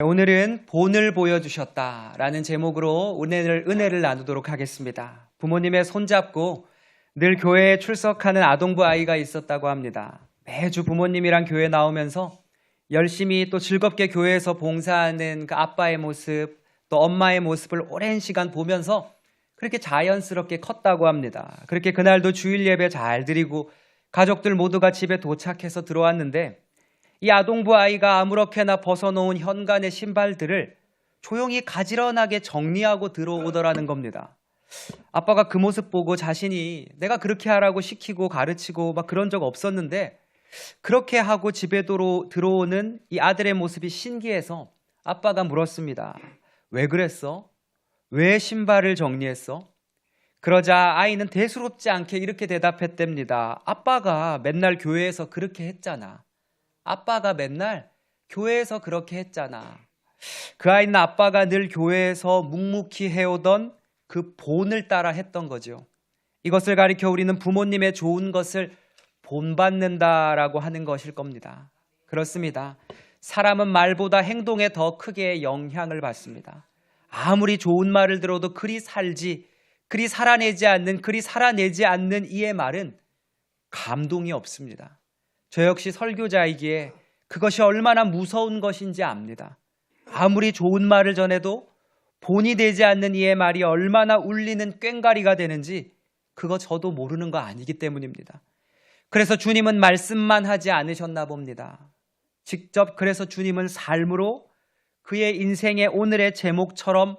오늘은 본을 보여주셨다라는 제목으로 은혜를 나누도록 하겠습니다. 부모님의 손잡고 늘 교회에 출석하는 아동부 아이가 있었다고 합니다. 매주 부모님이랑 교회 나오면서 열심히 또 즐겁게 교회에서 봉사하는 그 아빠의 모습, 또 엄마의 모습을 오랜 시간 보면서 그렇게 자연스럽게 컸다고 합니다. 그렇게 그날도 주일 예배 잘 드리고 가족들 모두가 집에 도착해서 들어왔는데 이 아동부 아이가 아무렇게나 벗어놓은 현관의 신발들을 조용히 가지런하게 정리하고 들어오더라는 겁니다. 아빠가 그 모습 보고 자신이 내가 그렇게 하라고 시키고 가르치고 막 그런 적 없었는데 그렇게 하고 집에 들어오는 이 아들의 모습이 신기해서 아빠가 물었습니다. 왜 그랬어? 왜 신발을 정리했어? 그러자 아이는 대수롭지 않게 이렇게 대답했답니다. 아빠가 맨날 교회에서 그렇게 했잖아. 아빠가 맨날 교회에서 그렇게 했잖아. 그 아이는 아빠가 늘 교회에서 묵묵히 해오던 그 본을 따라 했던 거죠. 이것을 가리켜 우리는 부모님의 좋은 것을 본받는다라고 하는 것일 겁니다. 그렇습니다. 사람은 말보다 행동에 더 크게 영향을 받습니다. 아무리 좋은 말을 들어도 그리 살아내지 않는 이의 말은 감동이 없습니다. 저 역시 설교자이기에 그것이 얼마나 무서운 것인지 압니다. 아무리 좋은 말을 전해도 본이 되지 않는 이의 말이 얼마나 울리는 꽹과리가 되는지 그거 저도 모르는 거 아니기 때문입니다. 그래서 주님은 말씀만 하지 않으셨나 봅니다. 직접 그래서 주님은 삶으로 그의 인생의 오늘의 제목처럼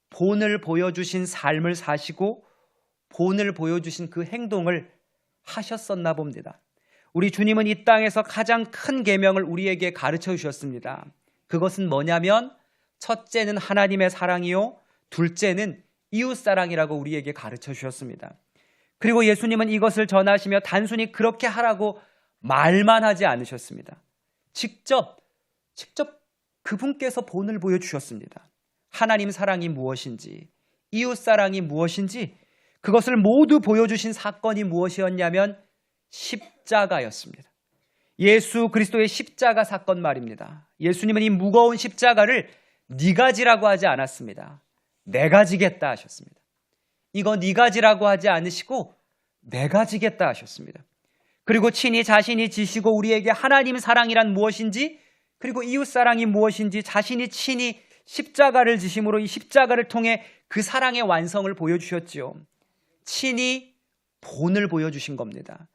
본을 보여주신 삶을 사시고 본을 보여주신 그 행동을 하셨었나 봅니다. 우리 주님은 이 땅에서 가장 큰 계명을 우리에게 가르쳐 주셨습니다. 그것은 뭐냐면 첫째는 하나님의 사랑이요, 둘째는 이웃사랑이라고 우리에게 가르쳐 주셨습니다. 그리고 예수님은 이것을 전하시며 단순히 그렇게 하라고 말만 하지 않으셨습니다. 직접 그분께서 본을 보여주셨습니다. 하나님 사랑이 무엇인지, 이웃사랑이 무엇인지 그것을 모두 보여주신 사건이 무엇이었냐면 십자가였습니다. 예수 그리스도의 십자가 사건 말입니다. 예수님은 이 무거운 십자가를 네가 지라고 하지 않았습니다. 내가 지겠다 하셨습니다. 이거 네가 지라고 하지 않으시고 내가 지겠다 하셨습니다. 그리고 친히 자신이 지시고 우리에게 하나님 사랑이란 무엇인지 그리고 이웃 사랑이 무엇인지 자신이 친히 십자가를 지심으로 이 십자가를 통해 그 사랑의 완성을 보여주셨지요. 친히 본을 보여주신 겁니다.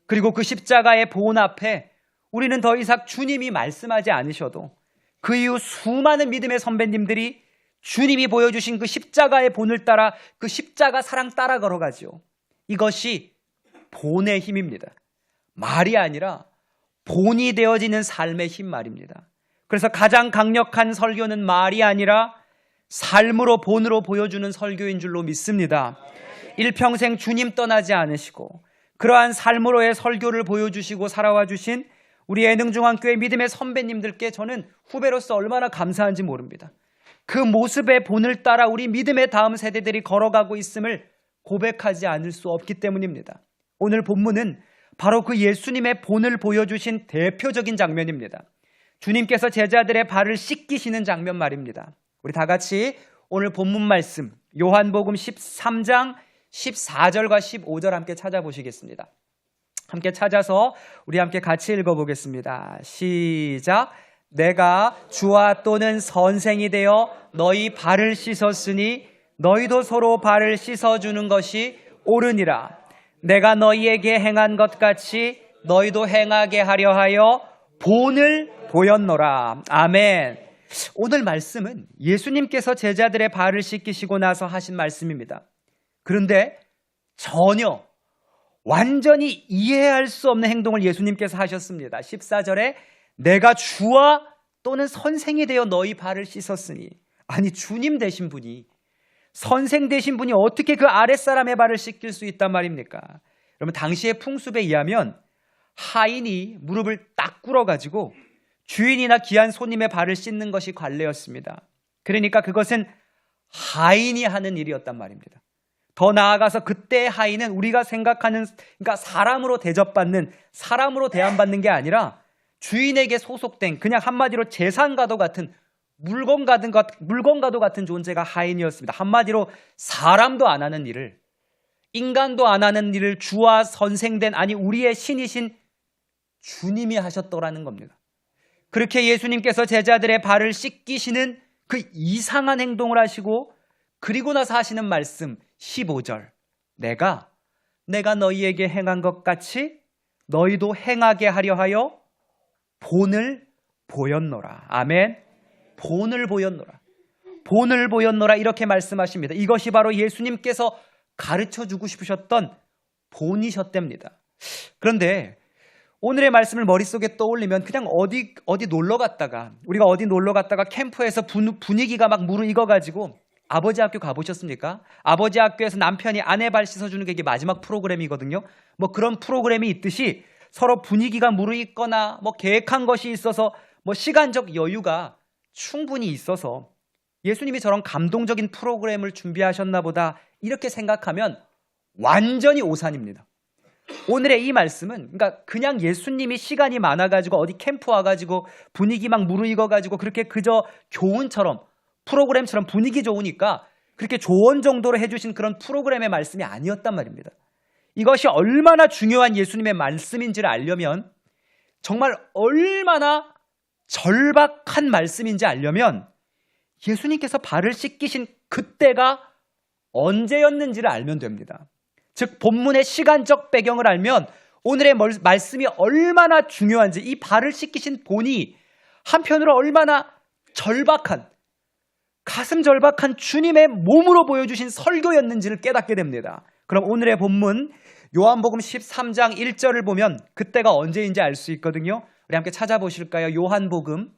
그리고 그 십자가의 본 앞에 우리는 더 이상 주님이 말씀하지 않으셔도 그 이후 수많은 믿음의 선배님들이 주님이 보여주신 그 십자가의 본을 따라 그 십자가 사랑 따라 걸어가죠. 이것이 본의 힘입니다. 말이 아니라 본이 되어지는 삶의 힘 말입니다. 그래서 가장 강력한 설교는 말이 아니라 삶으로 본으로 보여주는 설교인 줄로 믿습니다. 일평생 주님 떠나지 않으시고 그러한 삶으로의 설교를 보여주시고 살아와 주신 우리 애능중앙교회 믿음의 선배님들께 저는 후배로서 얼마나 감사한지 모릅니다. 그 모습의 본을 따라 우리 믿음의 다음 세대들이 걸어가고 있음을 고백하지 않을 수 없기 때문입니다. 오늘 본문은 바로 그 예수님의 본을 보여주신 대표적인 장면입니다. 주님께서 제자들의 발을 씻기시는 장면 말입니다. 우리 다 같이 오늘 본문 말씀 요한복음 13장 14절과 15절 함께 찾아보시겠습니다. 함께 찾아서 우리 함께 같이 읽어보겠습니다. 시작. 내가 주와 또는 선생이 되어 너희 발을 씻었으니 너희도 서로 발을 씻어주는 것이 옳으니라. 내가 너희에게 행한 것 같이 너희도 행하게 하려 하여 본을 보였노라. 아멘. 오늘 말씀은 예수님께서 제자들의 발을 씻기시고 나서 하신 말씀입니다. 그런데 전혀 완전히 이해할 수 없는 행동을 예수님께서 하셨습니다. 14절에 내가 주와 또는 선생이 되어 너희 발을 씻었으니, 아니 주님 되신 분이, 선생 되신 분이 어떻게 그 아랫사람의 발을 씻길 수 있단 말입니까? 여러분, 당시의 풍습에 의하면 하인이 무릎을 딱 꿇어가지고 주인이나 귀한 손님의 발을 씻는 것이 관례였습니다. 그러니까 그것은 하인이 하는 일이었단 말입니다. 더 나아가서 그때의 하인은 우리가 생각하는, 그러니까 사람으로 대접받는, 사람으로 대함받는 게 아니라 주인에게 소속된, 그냥 한마디로 재산가도 같은 물건과도 같은 존재가 하인이었습니다. 한마디로 사람도 안 하는 일을, 인간도 안 하는 일을 주와 선생된, 아니 우리의 신이신 주님이 하셨더라는 겁니다. 그렇게 예수님께서 제자들의 발을 씻기시는 그 이상한 행동을 하시고, 그리고 나서 하시는 말씀 15절, 내가 너희에게 행한 것 같이 너희도 행하게 하려 하여 본을 보였노라. 아멘. 본을 보였노라. 본을 보였노라, 이렇게 말씀하십니다. 이것이 바로 예수님께서 가르쳐주고 싶으셨던 본이셨답니다. 그런데 오늘의 말씀을 머릿속에 떠올리면 그냥 어디 놀러 갔다가, 우리가 어디 놀러 갔다가 캠프에서 분위기가 막 무르익어가지고, 아버지 학교 가보셨습니까? 아버지 학교에서 남편이 아내 발 씻어주는 게 이게 마지막 프로그램이거든요. 뭐 그런 프로그램이 있듯이 서로 분위기가 무르익거나 뭐 계획한 것이 있어서 뭐 시간적 여유가 충분히 있어서 예수님이 저런 감동적인 프로그램을 준비하셨나 보다, 이렇게 생각하면 완전히 오산입니다. 오늘의 이 말씀은 그러니까 그냥 예수님이 시간이 많아가지고 어디 캠프 와가지고 분위기 막 무르익어가지고 그렇게 그저 교훈처럼, 프로그램처럼 분위기 좋으니까 그렇게 조언 정도로 해주신 그런 프로그램의 말씀이 아니었단 말입니다. 이것이 얼마나 중요한 예수님의 말씀인지를 알려면, 정말 얼마나 절박한 말씀인지 알려면 예수님께서 발을 씻기신 그때가 언제였는지를 알면 됩니다. 즉 본문의 시간적 배경을 알면 오늘의 말씀이 얼마나 중요한지, 이 발을 씻기신 본이 한편으로 얼마나 절박한, 가슴 절박한 주님의 몸으로 보여주신 설교였는지를 깨닫게 됩니다. 그럼 오늘의 본문 요한복음 13장 1절을 보면 그때가 언제인지 알 수 있거든요. 우리 함께 찾아보실까요? 요한복음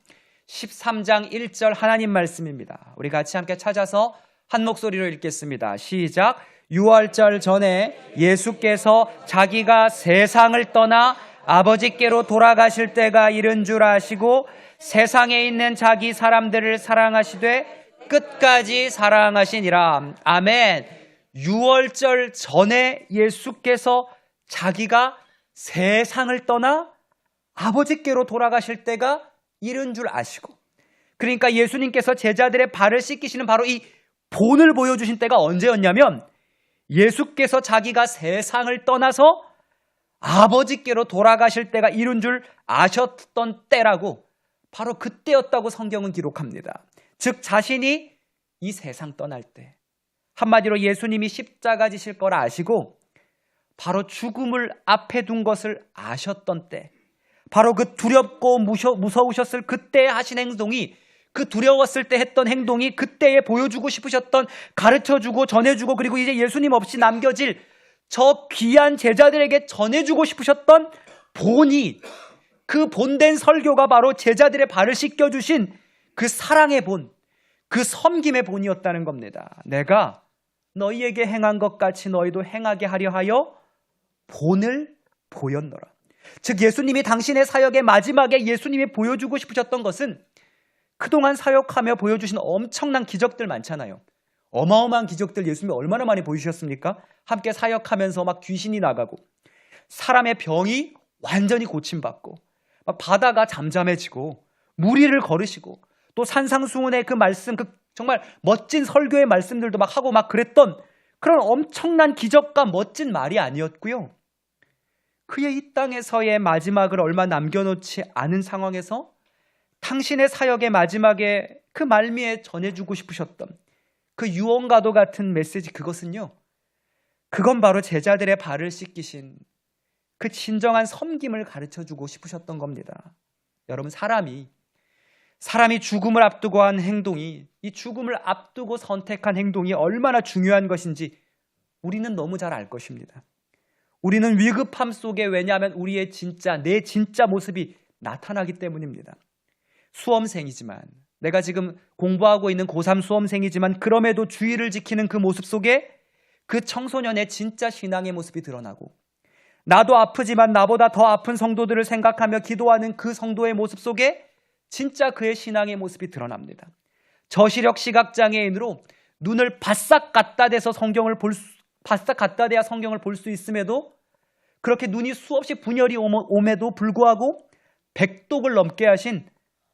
13장 1절 하나님 말씀입니다. 우리 같이 함께 찾아서 한 목소리로 읽겠습니다. 시작. 6월절 전에 예수께서 자기가 세상을 떠나 아버지께로 돌아가실 때가 이른 줄 아시고 세상에 있는 자기 사람들을 사랑하시되 끝까지 사랑하시니라. 아멘. 6월절 전에 예수께서 자기가 세상을 떠나 아버지께로 돌아가실 때가 이른 줄 아시고, 그러니까 예수님께서 제자들의 발을 씻기시는 바로 이 본을 보여주신 때가 언제였냐면, 예수께서 자기가 세상을 떠나서 아버지께로 돌아가실 때가 이른 줄 아셨던 때라고, 바로 그때였다고 성경은 기록합니다. 즉 자신이 이 세상 떠날 때, 한마디로 예수님이 십자가 지실 거라 아시고 바로 죽음을 앞에 둔 것을 아셨던 때, 바로 그 두렵고 무서우셨을 그때 하신 행동이, 그 두려웠을 때 했던 행동이 그때에 보여주고 싶으셨던, 가르쳐주고 전해주고 그리고 이제 예수님 없이 남겨질 저 귀한 제자들에게 전해주고 싶으셨던 본이, 그 본된 설교가 바로 제자들의 발을 씻겨주신 그 사랑의 본, 그 섬김의 본이었다는 겁니다. 내가 너희에게 행한 것 같이 너희도 행하게 하려 하여 본을 보였노라. 즉 예수님이 당신의 사역의 마지막에 예수님이 보여주고 싶으셨던 것은, 그동안 사역하며 보여주신 엄청난 기적들 많잖아요. 어마어마한 기적들 예수님이 얼마나 많이 보여주셨습니까? 함께 사역하면서 막 귀신이 나가고, 사람의 병이 완전히 고침받고, 막 바다가 잠잠해지고, 무리를 걸으시고, 또 산상수훈의 그 말씀, 그 정말 멋진 설교의 말씀들도 막 하고 막 그랬던 그런 엄청난 기적과 멋진 말이 아니었고요. 그의 이 땅에서의 마지막을 얼마 남겨놓지 않은 상황에서 당신의 사역의 마지막에 그 말미에 전해주고 싶으셨던 그 유언과도 같은 메시지, 그것은요, 그건 바로 제자들의 발을 씻기신 그 진정한 섬김을 가르쳐주고 싶으셨던 겁니다. 여러분, 사람이 죽음을 앞두고 한 행동이, 이 죽음을 앞두고 선택한 행동이 얼마나 중요한 것인지 우리는 너무 잘 알 것입니다. 우리는 위급함 속에, 왜냐하면 우리의 내 진짜 모습이 나타나기 때문입니다. 수험생이지만, 내가 지금 공부하고 있는 고3 수험생이지만 그럼에도 주의를 지키는 그 모습 속에 그 청소년의 진짜 신앙의 모습이 드러나고, 나도 아프지만 나보다 더 아픈 성도들을 생각하며 기도하는 그 성도의 모습 속에 진짜 그의 신앙의 모습이 드러납니다. 저시력 시각장애인으로 눈을 바싹 갖다 대야 성경을 볼 수 있음에도, 그렇게 눈이 수없이 분열이 옴에도 불구하고 백독을 넘게 하신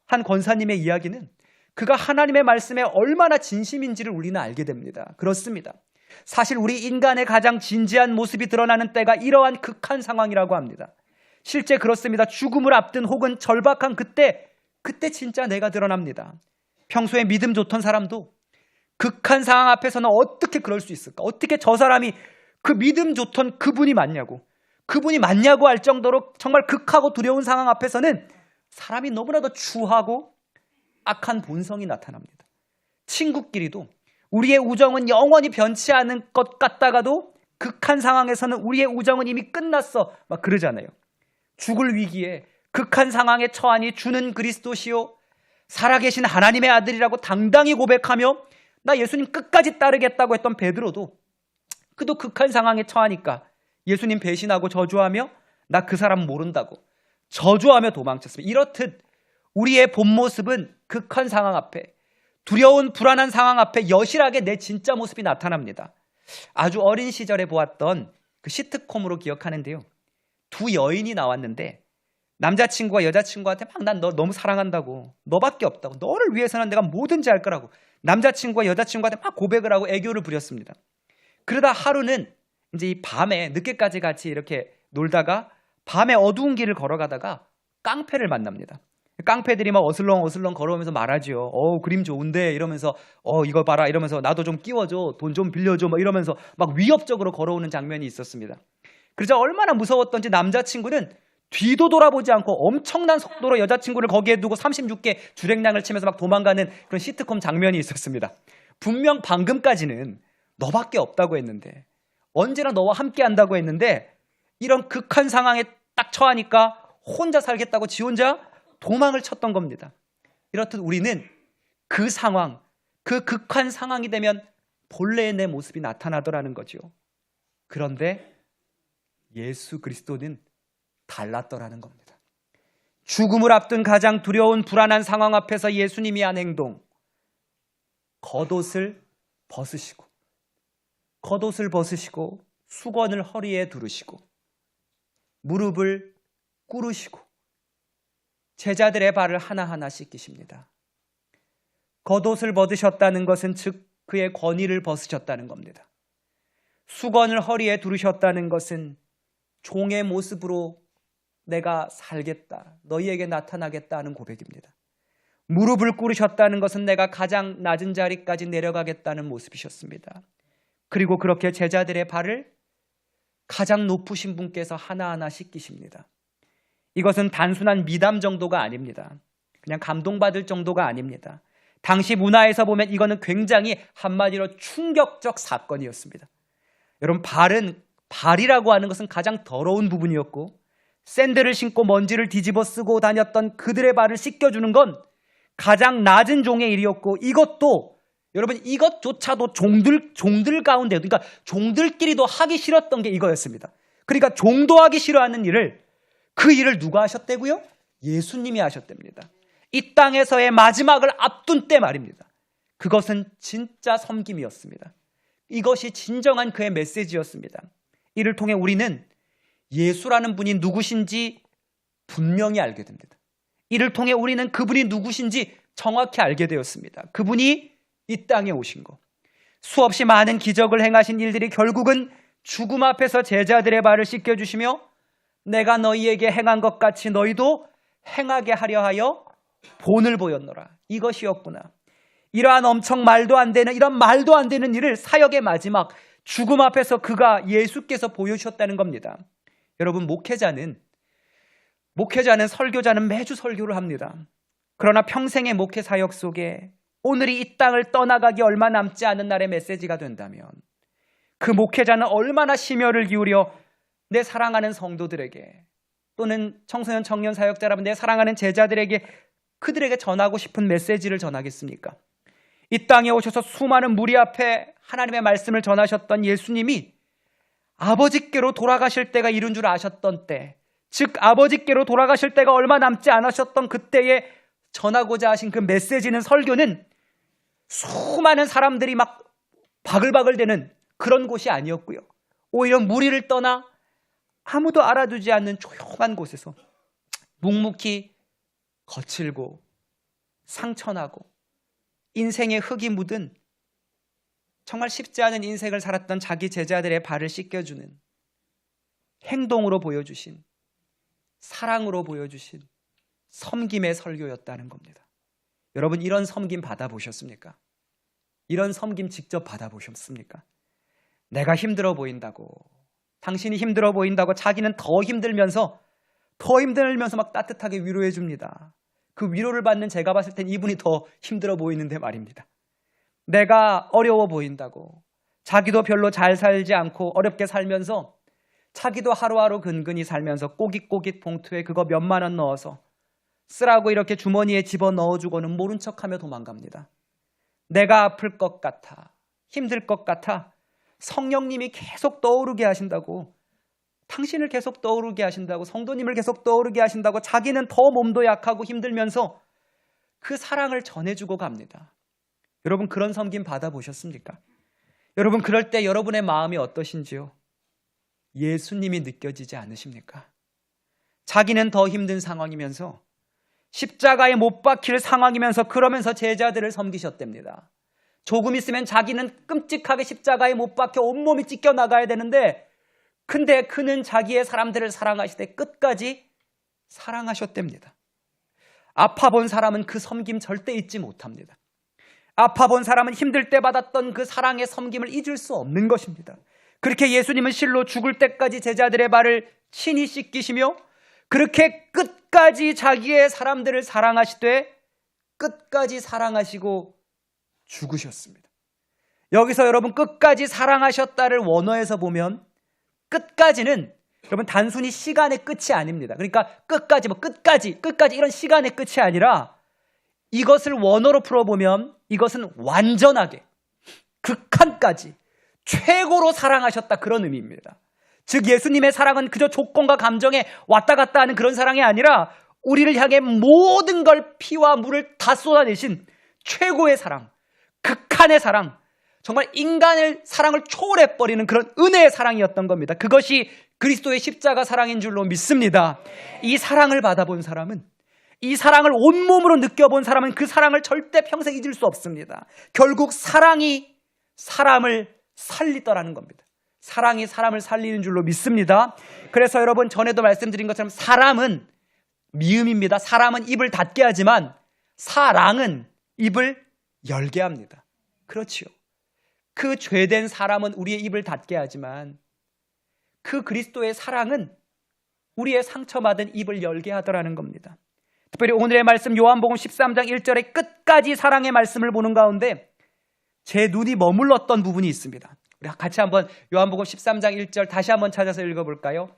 한 권사님의 이야기는, 그가 하나님의 말씀에 얼마나 진심인지를 우리는 알게 됩니다. 그렇습니다. 사실 우리 인간의 가장 진지한 모습이 드러나는 때가 이러한 극한 상황이라고 합니다. 실제 그렇습니다. 죽음을 앞둔 혹은 절박한 그때 진짜 내가 드러납니다. 평소에 믿음 좋던 사람도 극한 상황 앞에서는 어떻게 그럴 수 있을까? 어떻게 저 사람이 그 믿음 좋던 그분이 맞냐고 할 정도로 정말 극하고 두려운 상황 앞에서는 사람이 너무나도 추하고 악한 본성이 나타납니다. 친구끼리도 우리의 우정은 영원히 변치 않은 것 같다가도 극한 상황에서는 우리의 우정은 이미 끝났어 막 그러잖아요. 죽을 위기에 극한 상황에 처하니 주는 그리스도시요 살아계신 하나님의 아들이라고 당당히 고백하며 나 예수님 끝까지 따르겠다고 했던 베드로도 그도 극한 상황에 처하니까 예수님 배신하고 저주하며 나 그 사람 모른다고 저주하며 도망쳤습니다. 이렇듯 우리의 본 모습은 극한 상황 앞에 두려운 불안한 상황 앞에 여실하게 내 진짜 모습이 나타납니다. 아주 어린 시절에 보았던 그 시트콤으로 기억하는데요. 두 여인이 나왔는데 남자친구가 여자친구한테 막 난 너 너무 사랑한다고 너밖에 없다고 너를 위해서는 내가 뭐든지 할 거라고 남자친구가 여자친구한테 막 고백을 하고 애교를 부렸습니다. 그러다 하루는 이제 이 밤에 늦게까지 같이 이렇게 놀다가 밤에 어두운 길을 걸어가다가 깡패를 만납니다. 깡패들이 막 어슬렁어슬렁 걸어오면서 말하죠. 그림 좋은데 이러면서 이거 봐라 이러면서 나도 좀 끼워줘 돈 좀 빌려줘 막 이러면서 막 위협적으로 걸어오는 장면이 있었습니다. 그러자 얼마나 무서웠던지 남자친구는 뒤도 돌아보지 않고 엄청난 속도로 여자친구를 거기에 두고 36개 주랭랑을 치면서 막 도망가는 그런 시트콤 장면이 있었습니다. 분명 방금까지는 너밖에 없다고 했는데 언제나 너와 함께 한다고 했는데 이런 극한 상황에 딱 처하니까 혼자 살겠다고 지 혼자 도망을 쳤던 겁니다. 이렇듯 우리는 그 상황, 그 극한 상황이 되면 본래의 내 모습이 나타나더라는 거죠. 그런데 예수 그리스도는 달랐더라는 겁니다. 죽음을 앞둔 가장 두려운 불안한 상황 앞에서 예수님이 한 행동, 겉옷을 벗으시고 수건을 허리에 두르시고 무릎을 꿇으시고 제자들의 발을 하나하나 씻기십니다. 겉옷을 벗으셨다는 것은 즉 그의 권위를 벗으셨다는 겁니다. 수건을 허리에 두르셨다는 것은 종의 모습으로 내가 살겠다, 너희에게 나타나겠다 하는 고백입니다. 무릎을 꿇으셨다는 것은 내가 가장 낮은 자리까지 내려가겠다는 모습이셨습니다. 그리고 그렇게 제자들의 발을 가장 높으신 분께서 하나하나 씻기십니다. 이것은 단순한 미담 정도가 아닙니다. 그냥 감동받을 정도가 아닙니다. 당시 문화에서 보면 이거는 굉장히 한마디로 충격적 사건이었습니다. 여러분, 발이라고 하는 것은 가장 더러운 부분이었고 샌들을 신고 먼지를 뒤집어 쓰고 다녔던 그들의 발을 씻겨주는 건 가장 낮은 종의 일이었고 이것도 여러분 이것조차도 종들 가운데도 그러니까 종들끼리도 하기 싫었던 게 이거였습니다. 그러니까 종도 하기 싫어하는 그 일을 누가 하셨대고요? 예수님이 하셨답니다. 이 땅에서의 마지막을 앞둔 때 말입니다. 그것은 진짜 섬김이었습니다. 이것이 진정한 그의 메시지였습니다. 이를 통해 우리는 예수라는 분이 누구신지 분명히 알게 됩니다. 이를 통해 우리는 그분이 누구신지 정확히 알게 되었습니다. 그분이 이 땅에 오신 것, 수없이 많은 기적을 행하신 일들이 결국은 죽음 앞에서 제자들의 발을 씻겨주시며 내가 너희에게 행한 것 같이 너희도 행하게 하려 하여 본을 보였노라. 이것이었구나. 이러한 엄청 말도 안 되는 일을 사역의 마지막 죽음 앞에서 예수께서 보여주셨다는 겁니다. 여러분, 목회자는 설교자는 매주 설교를 합니다. 그러나 평생의 목회 사역 속에 오늘이 이 땅을 떠나가기 얼마 남지 않은 날의 메시지가 된다면 그 목회자는 얼마나 심혈을 기울여 내 사랑하는 성도들에게 또는 청소년 청년 사역자라면 내 사랑하는 제자들에게 그들에게 전하고 싶은 메시지를 전하겠습니까? 이 땅에 오셔서 수많은 무리 앞에 하나님의 말씀을 전하셨던 예수님이 아버지께로 돌아가실 때가 이른 줄 아셨던 때, 즉 아버지께로 돌아가실 때가 얼마 남지 않으셨던 그때에 전하고자 하신 그 메시지는, 설교는 수많은 사람들이 막 바글바글대는 그런 곳이 아니었고요. 오히려 무리를 떠나 아무도 알아두지 않는 조용한 곳에서 묵묵히 거칠고 상처나고 인생의 흙이 묻은 정말 쉽지 않은 인생을 살았던 자기 제자들의 발을 씻겨주는 행동으로 보여주신, 사랑으로 보여주신 섬김의 설교였다는 겁니다. 여러분, 이런 섬김 받아보셨습니까? 이런 섬김 직접 받아보셨습니까? 내가 힘들어 보인다고, 당신이 힘들어 보인다고 자기는 더 힘들면서 막 따뜻하게 위로해 줍니다. 그 위로를 받는 제가 봤을 땐 이분이 더 힘들어 보이는데 말입니다. 내가 어려워 보인다고, 자기도 별로 잘 살지 않고 어렵게 살면서 자기도 하루하루 근근히 살면서 꼬깃꼬깃 봉투에 그거 몇만 원 넣어서 쓰라고 이렇게 주머니에 집어넣어주고는 모른 척하며 도망갑니다. 내가 아플 것 같아, 힘들 것 같아 성령님이 계속 떠오르게 하신다고, 당신을 계속 떠오르게 하신다고, 성도님을 계속 떠오르게 하신다고 자기는 더 몸도 약하고 힘들면서 그 사랑을 전해주고 갑니다. 여러분, 그런 섬김 받아보셨습니까? 여러분, 그럴 때 여러분의 마음이 어떠신지요? 예수님이 느껴지지 않으십니까? 자기는 더 힘든 상황이면서, 십자가에 못 박힐 상황이면서 그러면서 제자들을 섬기셨답니다. 조금 있으면 자기는 끔찍하게 십자가에 못 박혀 온몸이 찢겨 나가야 되는데, 근데 그는 자기의 사람들을 사랑하시되 끝까지 사랑하셨답니다. 아파 본 사람은 그 섬김 절대 잊지 못합니다. 아파 본 사람은 힘들 때 받았던 그 사랑의 섬김을 잊을 수 없는 것입니다. 그렇게 예수님은 실로 죽을 때까지 제자들의 발을 친히 씻기시며 그렇게 끝까지 자기의 사람들을 사랑하시되 끝까지 사랑하시고 죽으셨습니다. 여기서 여러분, 끝까지 사랑하셨다를 원어에서 보면 끝까지는 여러분 단순히 시간의 끝이 아닙니다. 그러니까 끝까지 이런 시간의 끝이 아니라 이것을 원어로 풀어보면 이것은 완전하게, 극한까지, 최고로 사랑하셨다, 그런 의미입니다. 즉 예수님의 사랑은 그저 조건과 감정에 왔다 갔다 하는 그런 사랑이 아니라 우리를 향해 모든 걸, 피와 물을 다 쏟아내신 최고의 사랑, 극한의 사랑, 정말 인간의 사랑을 초월해버리는 그런 은혜의 사랑이었던 겁니다. 그것이 그리스도의 십자가 사랑인 줄로 믿습니다. 이 사랑을 받아본 사람은, 이 사랑을 온몸으로 느껴본 사람은 그 사랑을 절대 평생 잊을 수 없습니다. 결국 사랑이 사람을 살리더라는 겁니다. 사랑이 사람을 살리는 줄로 믿습니다. 그래서 여러분, 전에도 말씀드린 것처럼 사람은 미음입니다. 사람은 입을 닫게 하지만 사랑은 입을 열게 합니다. 그렇지요. 그 죄된 사람은 우리의 입을 닫게 하지만 그 그리스도의 사랑은 우리의 상처받은 입을 열게 하더라는 겁니다. 특별히 오늘의 말씀 요한복음 13장 1절의 끝까지 사랑의 말씀을 보는 가운데 제 눈이 머물렀던 부분이 있습니다. 우리 같이 한번 요한복음 13장 1절 다시 한번 찾아서 읽어볼까요?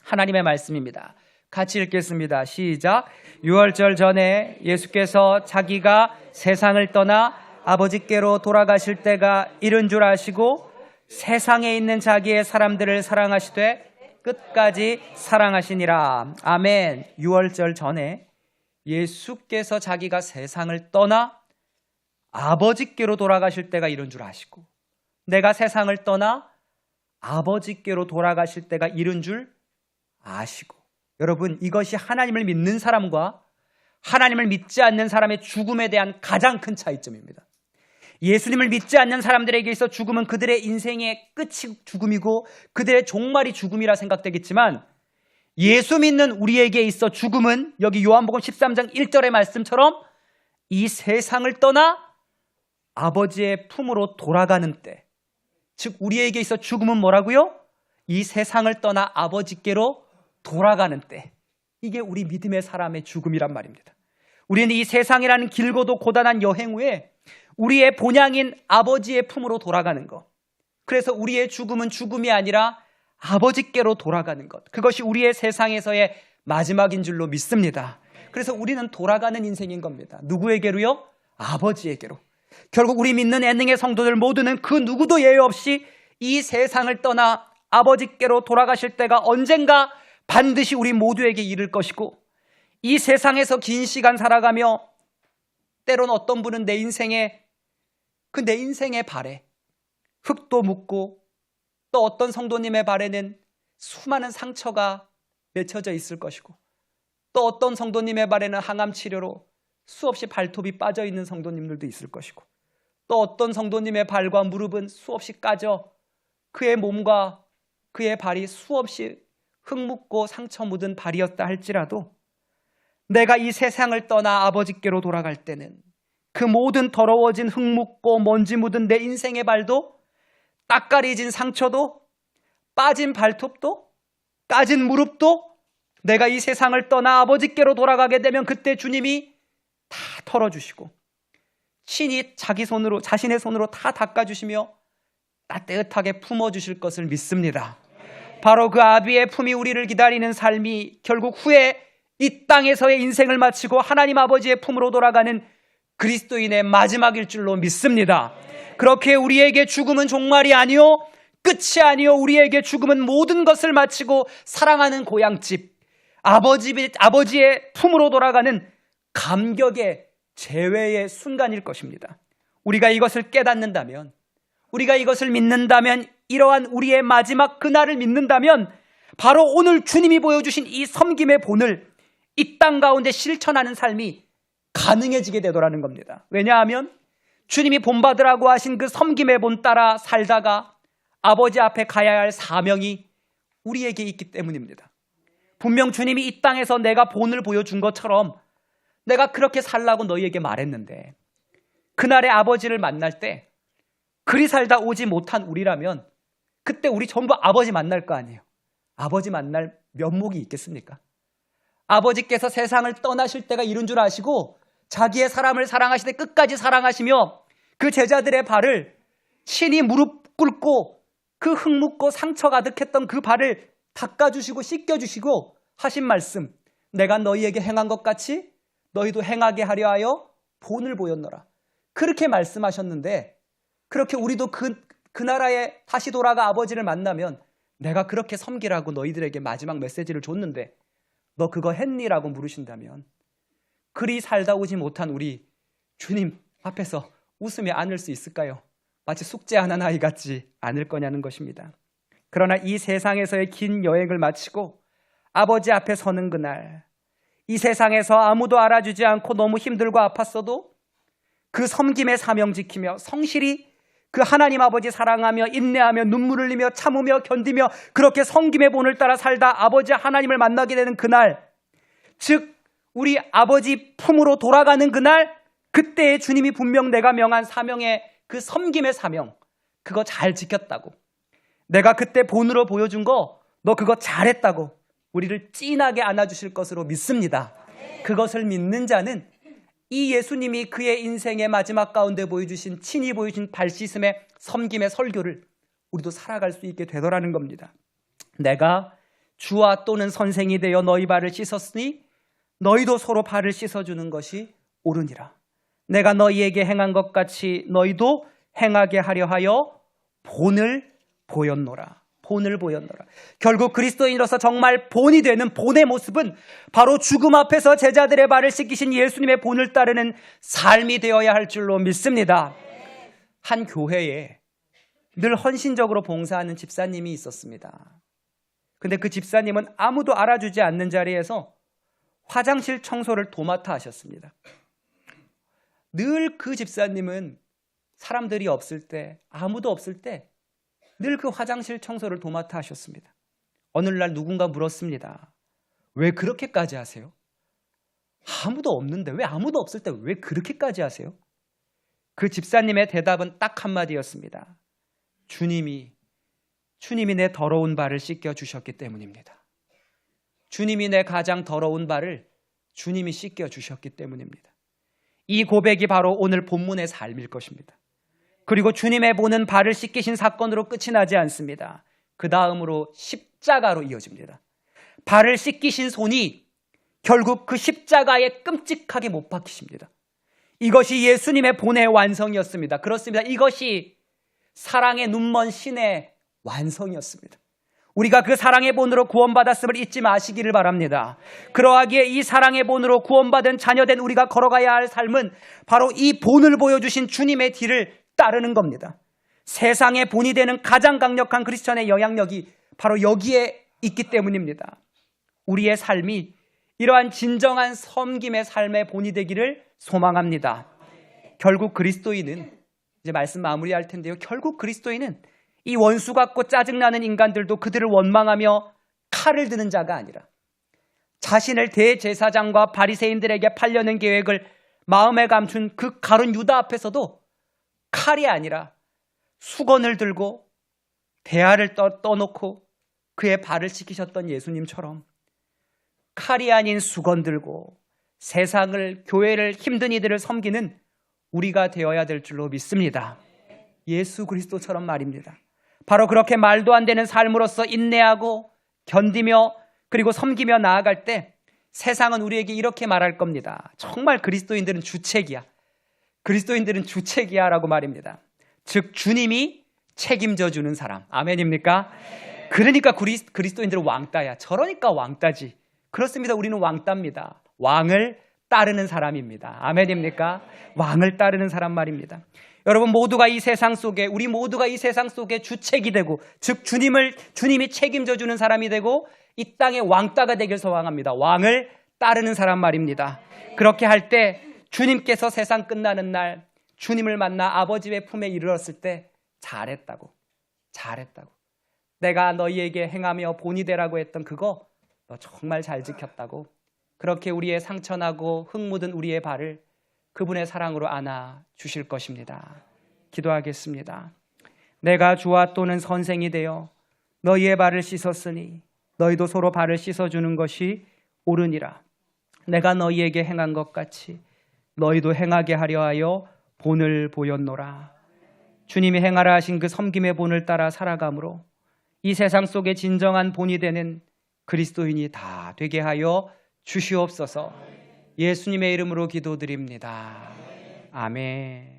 하나님의 말씀입니다. 같이 읽겠습니다. 시작. 6월절 전에 예수께서 자기가 세상을 떠나 아버지께로 돌아가실 때가 이른 줄 아시고 세상에 있는 자기의 사람들을 사랑하시되 끝까지 사랑하시니라. 아멘. 6월절 전에 예수께서 자기가 세상을 떠나 아버지께로 돌아가실 때가 이른 줄 아시고, 내가 세상을 떠나 아버지께로 돌아가실 때가 이른 줄 아시고. 여러분, 이것이 하나님을 믿는 사람과 하나님을 믿지 않는 사람의 죽음에 대한 가장 큰 차이점입니다. 예수님을 믿지 않는 사람들에게 있어 죽음은 그들의 인생의 끝이 죽음이고 그들의 종말이 죽음이라 생각되겠지만, 예수 믿는 우리에게 있어 죽음은 여기 요한복음 13장 1절의 말씀처럼 이 세상을 떠나 아버지의 품으로 돌아가는 때, 즉 우리에게 있어 죽음은 뭐라고요? 이 세상을 떠나 아버지께로 돌아가는 때, 이게 우리 믿음의 사람의 죽음이란 말입니다. 우리는 이 세상이라는 길고도 고단한 여행 후에 우리의 본향인 아버지의 품으로 돌아가는 것, 그래서 우리의 죽음은 죽음이 아니라 아버지께로 돌아가는 것, 그것이 우리의 세상에서의 마지막인 줄로 믿습니다. 그래서 우리는 돌아가는 인생인 겁니다. 누구에게로요? 아버지에게로. 결국 우리 믿는 애능의 성도들 모두는 그 누구도 예외 없이 이 세상을 떠나 아버지께로 돌아가실 때가 언젠가 반드시 우리 모두에게 이를 것이고, 이 세상에서 긴 시간 살아가며 때론 어떤 분은 내 인생의 발에 흙도 묻고, 또 어떤 성도님의 발에는 수많은 상처가 맺혀져 있을 것이고, 또 어떤 성도님의 발에는 항암 치료로 수없이 발톱이 빠져 있는 성도님들도 있을 것이고, 또 어떤 성도님의 발과 무릎은 수없이 까져 그의 몸과 그의 발이 수없이 흙묻고 상처 묻은 발이었다 할지라도, 내가 이 세상을 떠나 아버지께로 돌아갈 때는 그 모든 더러워진 흙묻고 먼지 묻은 내 인생의 발도, 따까리진 상처도, 빠진 발톱도, 까진 무릎도, 내가 이 세상을 떠나 아버지께로 돌아가게 되면 그때 주님이 다 털어주시고 친히 자신의 손으로 다 닦아주시며 따뜻하게 품어주실 것을 믿습니다. 바로 그 아비의 품이 우리를 기다리는 삶이 결국 후에 이 땅에서의 인생을 마치고 하나님 아버지의 품으로 돌아가는 그리스도인의 마지막일 줄로 믿습니다. 그렇게 우리에게 죽음은 종말이 아니요 끝이 아니요, 우리에게 죽음은 모든 것을 마치고 사랑하는 고향집 아버지의 품으로 돌아가는 감격의 재회의 순간일 것입니다. 우리가 이것을 깨닫는다면, 우리가 이것을 믿는다면, 이러한 우리의 마지막 그날을 믿는다면 바로 오늘 주님이 보여주신 이 섬김의 본을 이 땅 가운데 실천하는 삶이 가능해지게 되더라는 겁니다. 왜냐하면 주님이 본받으라고 하신 그 섬김의 본 따라 살다가 아버지 앞에 가야 할 사명이 우리에게 있기 때문입니다. 분명 주님이 이 땅에서 내가 본을 보여준 것처럼 내가 그렇게 살라고 너희에게 말했는데, 그날의 아버지를 만날 때 그리 살다 오지 못한 우리라면 그때 우리 전부 아버지 만날 거 아니에요. 아버지 만날 면목이 있겠습니까? 아버지께서 세상을 떠나실 때가 이른 줄 아시고 자기의 사람을 사랑하시되 끝까지 사랑하시며 그 제자들의 발을 친히 무릎 꿇고 그 흙묻고 상처 가득했던 그 발을 닦아주시고 씻겨주시고 하신 말씀, 내가 너희에게 행한 것 같이 너희도 행하게 하려 하여 본을 보였노라. 그렇게 말씀하셨는데, 그렇게 우리도 그 나라에 다시 돌아가 아버지를 만나면 내가 그렇게 섬기라고 너희들에게 마지막 메시지를 줬는데 너 그거 했니? 라고 물으신다면 그리 살다 오지 못한 우리 주님 앞에서 웃으며 안을 수 있을까요? 마치 숙제하는 아이 같지 않을 거냐는 것입니다. 그러나 이 세상에서의 긴 여행을 마치고 아버지 앞에 서는 그날, 이 세상에서 아무도 알아주지 않고 너무 힘들고 아팠어도 그 섬김의 사명 지키며 성실히 그 하나님 아버지 사랑하며 인내하며 눈물 흘리며 참으며 견디며 그렇게 섬김의 본을 따라 살다 아버지 하나님을 만나게 되는 그날, 즉 우리 아버지 품으로 돌아가는 그날, 그때의 주님이 분명 내가 명한 사명의 그 섬김의 사명, 그거 잘 지켰다고, 내가 그때 본으로 보여준 거 너 그거 잘했다고 우리를 찐하게 안아주실 것으로 믿습니다. 그것을 믿는 자는 이 예수님이 그의 인생의 마지막 가운데 보여주신, 친히 보여주신 발 씻음의 섬김의 설교를 우리도 살아갈 수 있게 되더라는 겁니다. 내가 주와 또는 선생이 되어 너희 발을 씻었으니 너희도 서로 발을 씻어주는 것이 옳으니라. 내가 너희에게 행한 것 같이 너희도 행하게 하려 하여 본을 보였노라. 본을 보였노라. 결국 그리스도인으로서 정말 본이 되는 본의 모습은 바로 죽음 앞에서 제자들의 발을 씻기신 예수님의 본을 따르는 삶이 되어야 할 줄로 믿습니다. 한 교회에 늘 헌신적으로 봉사하는 집사님이 있었습니다. 근데 그 집사님은 아무도 알아주지 않는 자리에서 화장실 청소를 도맡아 하셨습니다. 늘 그 집사님은 사람들이 없을 때, 아무도 없을 때 늘 그 화장실 청소를 도맡아 하셨습니다. 어느 날 누군가 물었습니다. 왜 그렇게까지 하세요? 아무도 없는데, 왜 아무도 없을 때 왜 그렇게까지 하세요? 그 집사님의 대답은 딱 한마디였습니다. 주님이 내 더러운 발을 씻겨주셨기 때문입니다. 주님이 내 가장 더러운 발을 주님이 씻겨주셨기 때문입니다. 이 고백이 바로 오늘 본문의 삶일 것입니다. 그리고 주님의 보는 발을 씻기신 사건으로 끝이 나지 않습니다. 그 다음으로 십자가로 이어집니다. 발을 씻기신 손이 결국 그 십자가에 끔찍하게 못 박히십니다. 이것이 예수님의 본의 완성이었습니다. 그렇습니다. 이것이 사랑의 눈먼 신의 완성이었습니다. 우리가 그 사랑의 본으로 구원받았음을 잊지 마시기를 바랍니다. 그러하기에 이 사랑의 본으로 구원받은 자녀된 우리가 걸어가야 할 삶은 바로 이 본을 보여주신 주님의 뒤를 따르는 겁니다. 세상의 본이 되는 가장 강력한 크리스천의 영향력이 바로 여기에 있기 때문입니다. 우리의 삶이 이러한 진정한 섬김의 삶의 본이 되기를 소망합니다. 결국 그리스도인은, 이제 말씀 마무리할 텐데요, 결국 그리스도인은 이 원수 같고 짜증나는 인간들도 그들을 원망하며 칼을 드는 자가 아니라 자신을 대제사장과 바리새인들에게 팔려는 계획을 마음에 감춘 그 가룟 유다 앞에서도 칼이 아니라 수건을 들고 대야를 떠놓고 그의 발을 씻기셨던 예수님처럼 칼이 아닌 수건 들고 세상을, 교회를, 힘든 이들을 섬기는 우리가 되어야 될 줄로 믿습니다. 예수 그리스도처럼 말입니다. 바로 그렇게 말도 안 되는 삶으로서 인내하고 견디며 그리고 섬기며 나아갈 때 세상은 우리에게 이렇게 말할 겁니다. 정말 그리스도인들은 주책이야. 그리스도인들은 주책이야 라고 말입니다. 즉 주님이 책임져 주는 사람. 아멘입니까? 그러니까 그리스도인들은 왕따야. 저러니까 왕따지. 그렇습니다. 우리는 왕따입니다. 왕을 따르는 사람입니다. 아멘입니까? 왕을 따르는 사람 말입니다. 여러분 모두가 이 세상 속에, 우리 모두가 이 세상 속에 주책이 되고, 즉 주님이 책임져 주는 사람이 되고 이 땅의 왕따가 되길 소망합니다. 왕을 따르는 사람 말입니다. 그렇게 할 때 주님께서 세상 끝나는 날 주님을 만나 아버지의 품에 이르렀을 때 잘했다고. 내가 너희에게 행하며 본이 되라고 했던 그거 너 정말 잘 지켰다고. 그렇게 우리의 상처나고 흙 묻은 우리의 발을 그분의 사랑으로 안아 주실 것입니다. 기도하겠습니다. 내가 주와 또는 선생이 되어 너희의 발을 씻었으니 너희도 서로 발을 씻어주는 것이 옳으니라. 내가 너희에게 행한 것 같이 너희도 행하게 하려 하여 본을 보였노라. 주님이 행하라 하신 그 섬김의 본을 따라 살아감으로 이 세상 속에 진정한 본이 되는 그리스도인이 다 되게 하여 주시옵소서. 예수님의 이름으로 기도드립니다. 아멘.